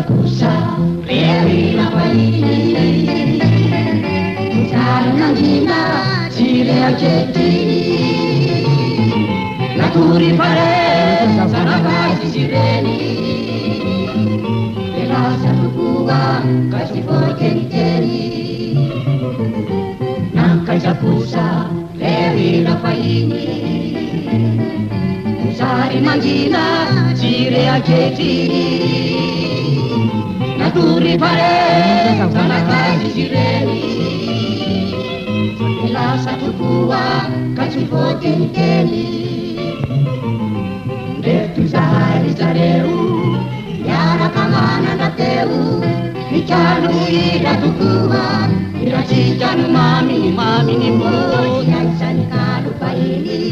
Kusa rewi na paini Sarna nina chile aketi Nakuri pare sana kasi sireni Elasa tukuga kasi forkeni teni Nakaisa kusa rewi na paini Sari mangina chile aketi Naturi pare sana kasi sireni Elasa tukua kasi forkeni teni Detu sahari sareu Yara kamana na teu Michanu ira tukua Ira chikanu mami ni mo Yaisani kalu paini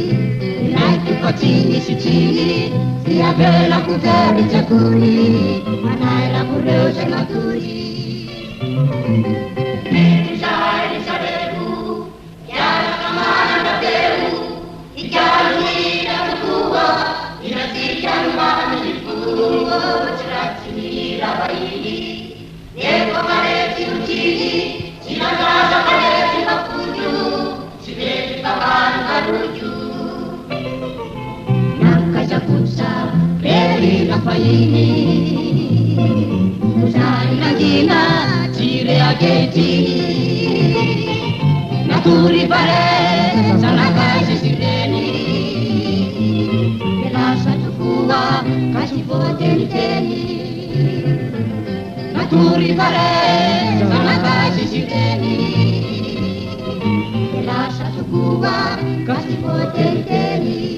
Naitu kochini si chini Sia bela kuteri chakuni Manaira kureu sengaturi Detu sahari sareu Yara kamana na teu Michanu ira tukua Inasikan mami puro Ceracini rabaini Neko mareti ucini Sinagasa mareti mapuju Sibeti pakan karuju Nakaisa kutsa Reri rafaini Usai nagina Cire ageti Naturi pare Sanakaisi sireni Kasi forkeni teni Naturi pare sana kasi sireni Elasa tukua kasi forkeni teni